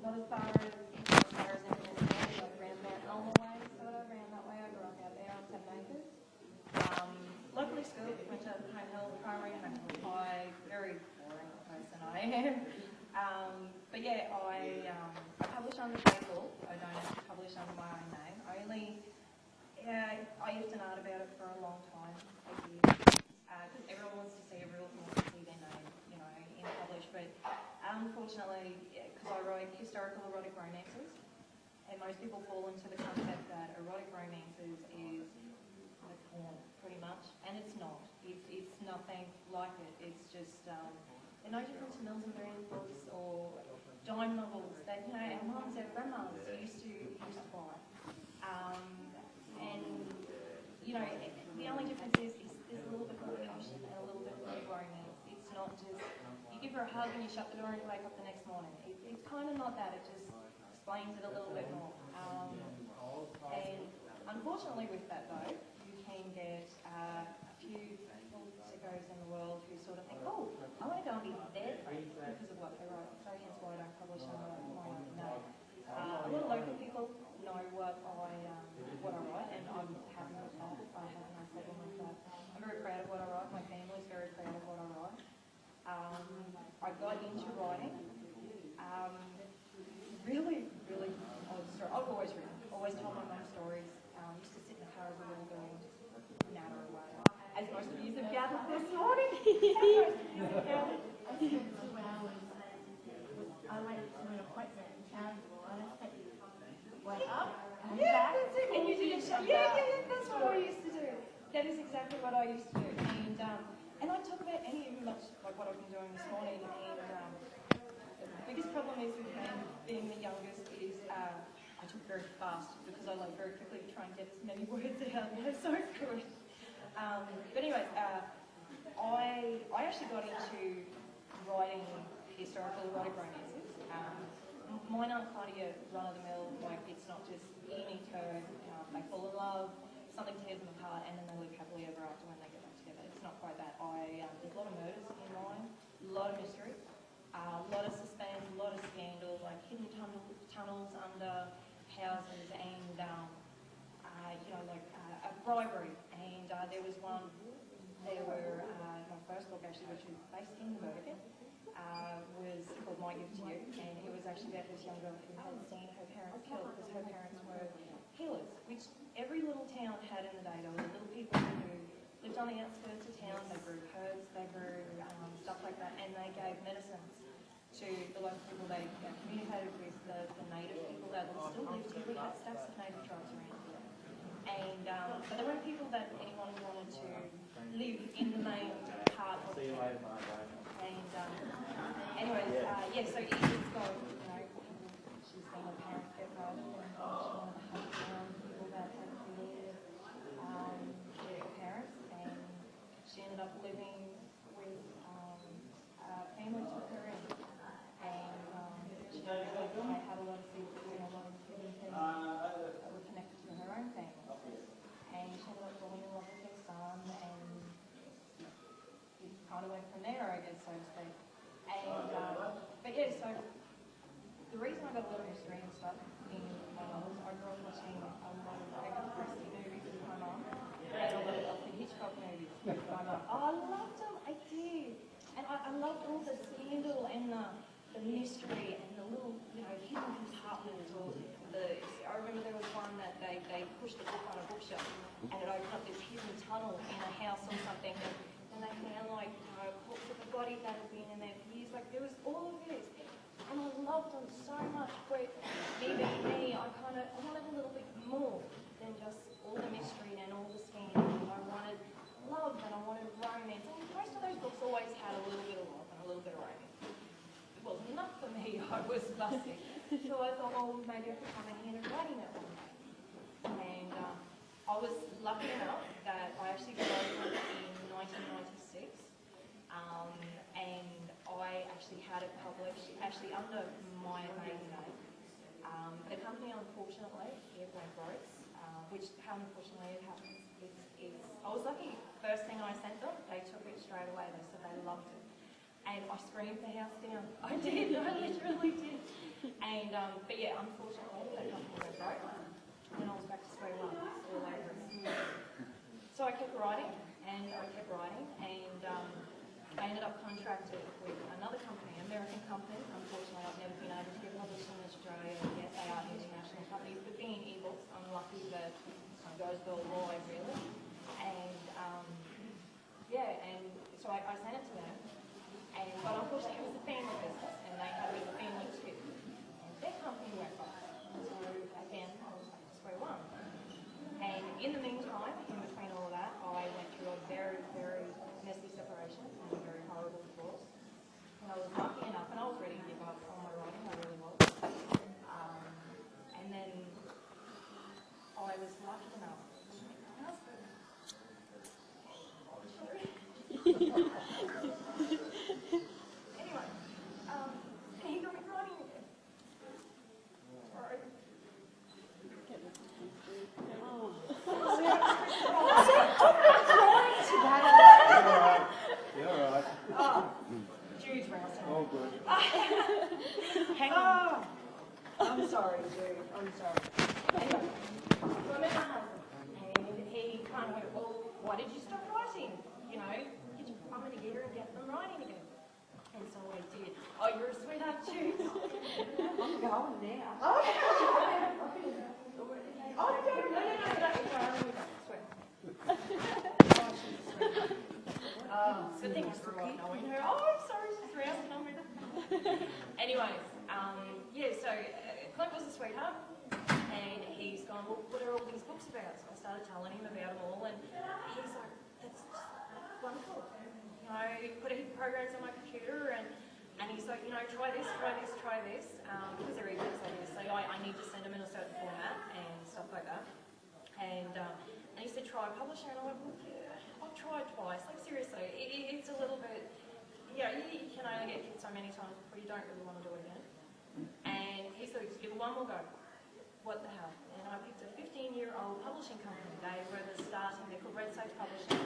not as far as Independence, like around Mount Elmer way, sort of, around that way. I grew up out there on 7 acres. Locally school, went to Home Hill Primary, Home Hill High, very boring person I am. But yeah, I publish under Faye. I don't actually publish under my own name. I used an art about it for a long time, because everyone wants to see their name, in published. But unfortunately, because I write historical erotic romances, and most people fall into the concept that erotic romances is like porn, pretty much, and it's not. It's nothing like it. It's just they're no different to Mills and Boon books or dime novels that our mums, our grandmas used to buy. And the only difference is there's a little bit more passion and a little bit more romance. It's not just you give her a hug and you shut the door and you wake up the next morning. It's kind of not that. It just explains it a little bit more. And unfortunately, with that though, you can get a few sickos in the world who sort of think, oh, I want to go and be their friend because of what they write. So hence why I don't publish under my own name. A lot of local people know what I write, and I'm happy with that. I have no problem with that. I'm very proud of what I write. My family's very proud of what I write. I got into writing. Really odd story. I've always written. Always told my mum stories. Used to sit in the car as a little girl and just natter away. As most of you have gathered this morning. I went to an appointment in Townsville and I went up and yeah, back. That's it. And you did it. Yeah, that's what I used to do. That is exactly what I used to do. And I talk about any much like what I've been doing this morning. And the biggest problem is with me being the youngest is I talk very fast because I like very quickly to try and get as many words out. They're so good. But anyways, I actually got into writing historical erotic romances. Mine aren't kind of your run-of-the-mill, like it's not just you need to, they fall in love, something tears them apart, and then they live happily ever after when they get back together. It's not quite that. There's a lot of murders in mine, a lot of mystery, a lot of suspense, a lot of scandal, like hidden tunnels under houses, and a bribery. And there was one. There were my first book actually, which was based in Birmingham, was called My Gift to You, and it was actually about this young girl who had seen her parents killed because her parents were healers, which every little town had in the day. There were little people who lived on the outskirts of town. They grew herbs, they grew stuff like that, and they gave medicines to the local people. They communicated with the native people that still lived here. We had stacks of native tribes around here. And but there weren't people that anyone wanted to live in the main part of the town. And anyways, so it's got, she's seen her parents get murdered, and she wanted to hunt down people that had killed their parents, and she ended up living with a family took her in, and she had a lot of secrets and a lot of hidden things that were connected to her own family. And she ended up falling in love with her son, and it kind of went from there, I guess, so to speak. And, but yeah, so the reason I got a lot of mystery and stuff in my novels, I grew up watching a lot of Agatha Christie movies with my mum, and a lot of Alfred Hitchcock movies with my mum. Oh, I loved them, I did. And I loved all the scandal and the mystery and the little, hidden compartments. I remember there was one that they pushed a book on a bookshelf and it opened up this hidden tunnel in a house or something, and they found corpse of a body that had been in there for years. Like there was all of this, and I loved them so much. But me being me, I wanted a little bit more than just all the mystery and all the scandal. I wanted love and I wanted romance. And most of those books always had a little bit of love and a little bit of romance. It wasn't enough for me. I was fussy. So I thought, well, maybe I could come in here and writing it one day. And I was lucky enough that I actually got over it in 1996. And I actually had it published, actually under my maiden name. The company, unfortunately, it went broke, which how unfortunately it happens. I was lucky. First thing I sent them, they took it straight away. They said they loved it. And I screamed the house down. I did, I literally did. And but yeah, unfortunately, that company went broke, and I was back to square one all over again. So I kept writing, and I ended up contracted with another company, an American company. Unfortunately, I've never been able to get published in Australia yet. They are international companies, but being ebooks, I'm lucky that it goes worldwide, really. And and so I sent it to them. But unfortunately, it was a family business, and they had a family too. And their company went bust. So again, I was back to square one. And in the meantime, in between all of that, I went through a very, very messy separation and a very horrible divorce. And I was lucky enough, and I was ready to give up on my writing, I really was. And then I was lucky enough to meet my husband. Anyway, and he got me writing again. Sorry. You're all right. Oh, Jude's rousing. All good. Hang on. I'm sorry, Jude. I'm sorry. Anyway, so I met my husband, and he kind of went, well, why did you stop writing? You know, get your plumbing together and get them writing again. And so I did. Oh, you're a sweetheart, Jude. I'm going now. Oh, good thing I grew up knowing her. Oh, I'm sorry, she's rousing on me. Anyways, so Clint was a sweetheart, and he's gone, well, what are all these books about? So I started telling him about them all, and he's like, that's wonderful. You know, he put programs on my computer, and he's like, you know, try this, because they're ebooks, obviously. I need to send them in a certain format and stuff like that. And he said, try publishing, and I went, well, yeah, I've tried twice. Like, seriously, it's a little bit, you can only get kicked so many times before you don't really want to do it again. And he said, just give it one more go. What the hell? And I picked a 15-year-old publishing company. They were they're called Red Sage Publishing.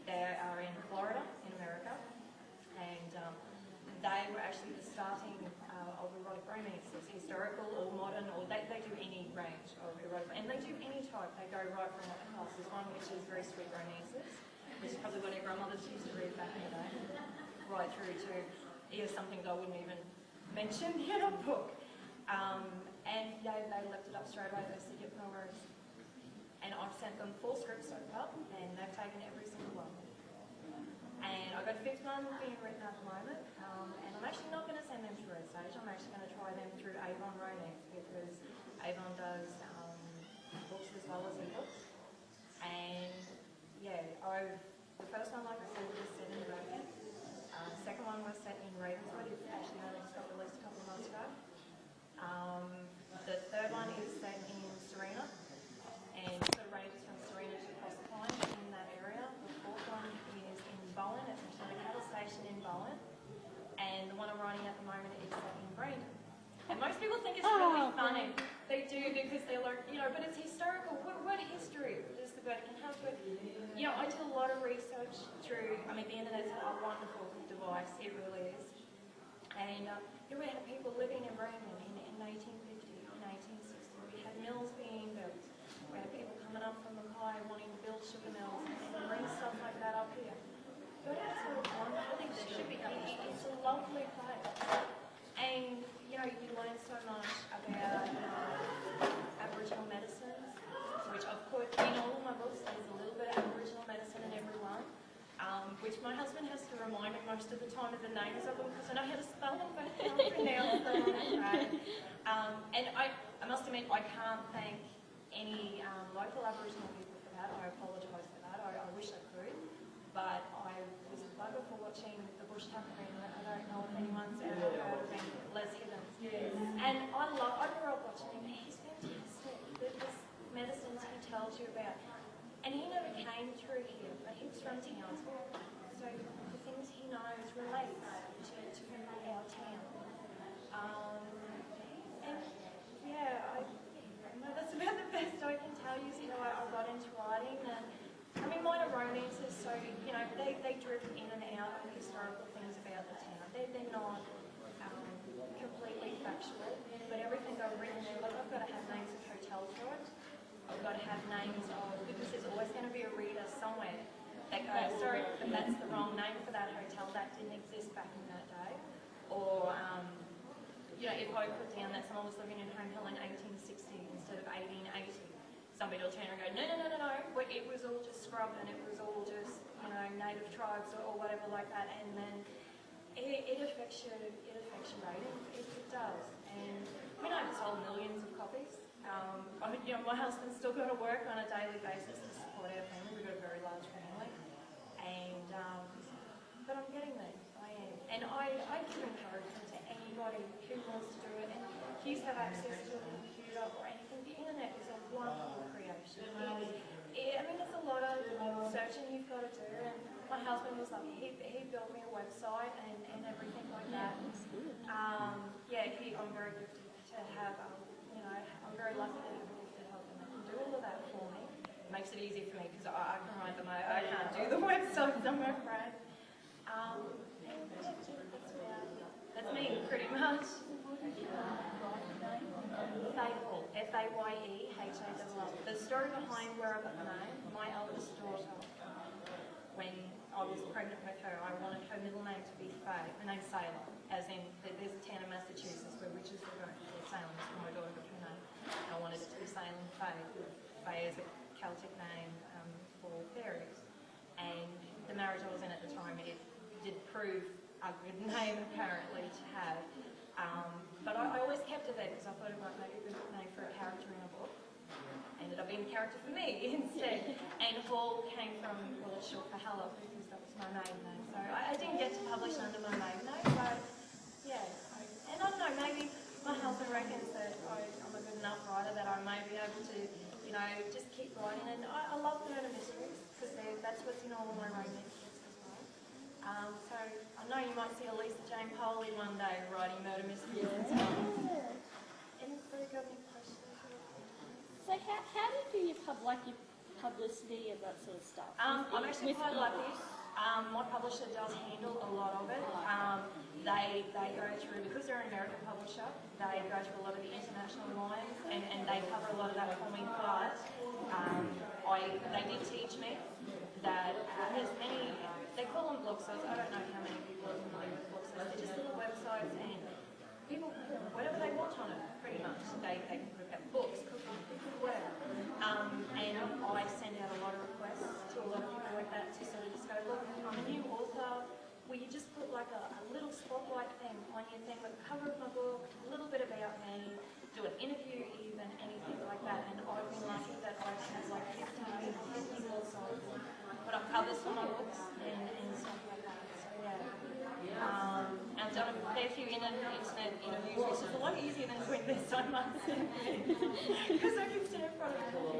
They are in Florida, in America. And they were actually the starting of erotic romances, historical or modern, or they do any range of erotic, and they do any type. They go right from what the class is one, which is very sweet romances, which is probably what our grandmothers used to read back in the day, right through to something that I wouldn't even mention in a book. And they left it up straight away. They said, yep, no worries. And I've sent them 4 scripts so far, and they've taken every single one. And I've got a 5th one being written at the moment, and I'm actually not going to send them to Red Sage. I'm actually going to try them through Avon Romance, because Avon does books as well as ebooks. And the first one, like I said, was set in Bergen. The second one was set in Ravenswood. It actually only just got released a couple of months ago. The third one is set in Serena, and sort of ranges from Serena to Proserpine in that area. The fourth one is in Bowen. It's actually the cattle station in Bowen. And the one I'm writing at the moment is set in Brandon. And most people think it's really funny. They do, because they're like, but it's historical. What history does the Vatican have? But, I did a lot of research through, the internet's a wonderful device, it really is. And we had people living in Brandon in 1850, in 1860. We had mills being built. We had people coming up from Mackay wanting to build sugar mills and bring stuff like that up here. But it's sort of wonderful. It's a lovely place. And, you learn so much about Aboriginal medicines, which I've put in all of my books. There's a little bit of Aboriginal medicine in every one, which my husband has to remind me most of the time of the names of them, because I know how to spell them, but I can't pronounce them. Right? And I must admit, I can't thank any local Aboriginal people for that. I apologise for that. I wish I could. But I was a bugger for watching the Bush Tucker, and I don't know if anyone's ever heard of him, Les Higgins. And I grew up watching him. He's fantastic. The medicines he tells you about. And he never came through here, but he was from Townsville. So the things he knows relate to our town. That's about the best I can tell you is how I got into writing. And mine are romances, so, they drift in and out of historical things about the town. They're not completely factual, but everything goes to have names of, because there's always going to be a reader somewhere that goes, sorry, but that's the wrong name for that hotel, that didn't exist back in that day. Or, you know, if I put down that someone was living in Home Hill in 1860 instead of 1880, somebody will turn around and go, no, it was all just scrub and it was all just, you know, native tribes or whatever like that, and then it affects your rating. It does. And I mean, I've sold millions of copies. I mean, you know, my husband's still got to work on a daily basis to support our family. We've got a very large family, and but I'm getting there. I am, and I give encouragement to anybody who wants to do it. And if you have access to a computer or anything, the internet is a wonderful creation. I mean, there's a lot of searching you've got to do. And my husband was like, he built me a website and everything like that. Yeah, I'm very gifted to have. You know, I'm very lucky to have a gifted husband that can do all of that for me. It makes it easy for me because I can write them. I can't do the websites, I'm afraid. That's me, pretty much. Faye, F-A-Y-E-H-A-L-L. The story behind where I got the name, my eldest daughter, when I was pregnant with her, I wanted her middle name to be Faye. Her name's Salem, as in there's a town in Massachusetts where witches were going to Salem, so my daughter got her name. I wanted it to be Salem Faye. Faye is a Celtic name for fairies. And the marriage I was in at the time, it did prove a good name apparently to have. But I always kept it there because I thought it might make a good name for a character in a book. Ended up being a character for me instead. And Hall came from, well, it's short for Hella because that was my maiden name. So I didn't get to publish under my maiden name, but yeah. And I don't know, maybe my husband reckons that I'm a good enough writer that I may be able to, you know, just keep writing. And I love murder mysteries because that's what's in all my romance books as well. So I know you might see a Lisa Jane Poley one day writing murder mysteries and stuff. Anybody got any questions? So how do you do your publicity and that sort of stuff? I'm actually quite lucky. My publisher does handle a lot of it. They go through, because they're an American publisher, they go through a lot of the international lines and they cover a lot of that for me. But they did teach me that as many, they call them blog sites, I don't know how many people are familiar with blog sites, they're just little websites and people put whatever they want on it, pretty much. They can put about books, cooking, whatever. And I send out a lot of requests to a lot of people like that to sort of just go, look, I'm a new author, will you just put like a little spotlight thing on your thing with the cover of my book, a little bit about me, do an interview even, anything like that. And I've been lucky that I've had like 50 more sites, put up covers for my books and stuff like that. So yeah. I've done a fair few internet interviews, which is a lot easier than doing this on months because I can stand in front of people.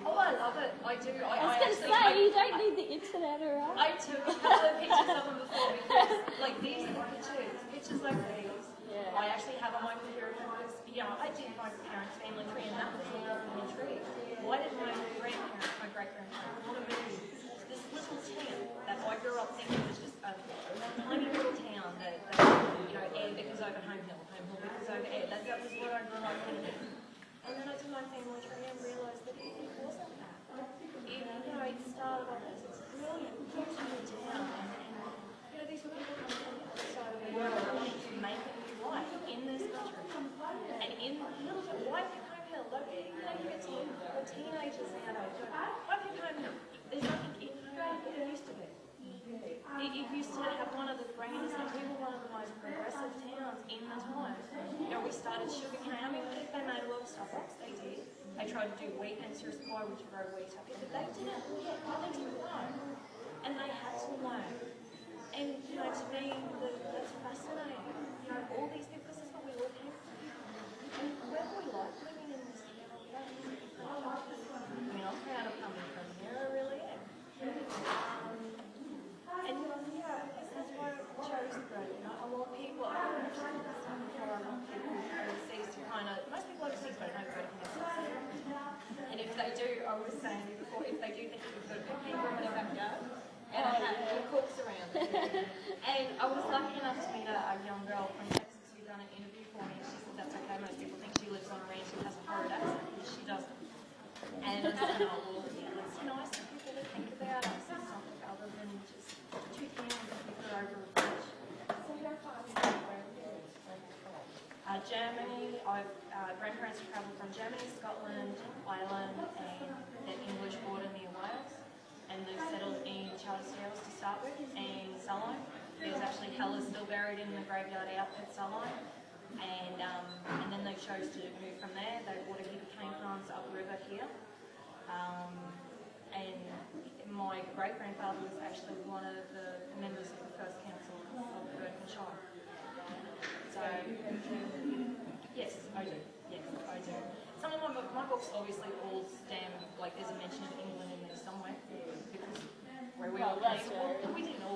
Oh, I love it. I do. I was going to say, you don't need the internet, alright? I took a couple of pictures of them before because, like, these are the pictures like these. Yeah. I actually have on my computer because, you know, I did my parents' family tree and that was all over my tree. Why did my grandparents, my great-grandparents, want to move to this little town that I grew up thinking was just a tiny little town that you know, air because over Home Hill because over air. That was what I grew up thinking. And then I did my family tree and realised that it wasn't that. It started off as this brilliant, beautiful town, and you know, these were people coming from the other side of the world wanting to make a new life in this country. And in little bit, why pick Home Hill? Like, you know, you get teenagers nowadays. Why pick Home Hill? There's nothing in Home Hill it used to be. It used to have one of the grandest, and we were one of the most progressive towns in the time. You know, we started sugarcane. I mean, they made a lot of Starbucks, they did. They tried to do wheat and serious pie, which grow wheat up here, but they didn't yet. They didn't know. And they had to learn. And, you know, to me, that's fascinating. You know, all these people, this is what we all came from. And whether we like living in this town, we don't need to be proud of it. I mean, I'm proud of coming from here, I really am. And yeah, that's why I chose the book. You know, I want people, I don't actually understand before, I want people overseas to kind of, most people overseas don't know go to Canada. And if they do, I was saying before, if they do think you've got a picnic room in their backyard, and I have corks around it. And I I was lucky enough to meet a young girl from Texas who done an interview for me. She said that's okay. Most people think she lives on a ranch and has a horrid accent, but she doesn't. And it's kind of well, it's nice for people to think about us as something other than just two humans that we put over a bridge. Germany, grandparents have travelled from Germany, Scotland, Ireland, and the English border near Wales. And they've settled in Charterstairs to start with, and Salline. There's actually Hella still buried in the graveyard out at Salline. And then they chose to move from there. They bought a heap of cane farms upriver here. And my great-grandfather was actually one of the members of the first council of Burtonshire. So, yes, I do. Yes, I do. Some of my books obviously all stem, like there's a mention of England in there somewhere, because where we all came from, we didn't all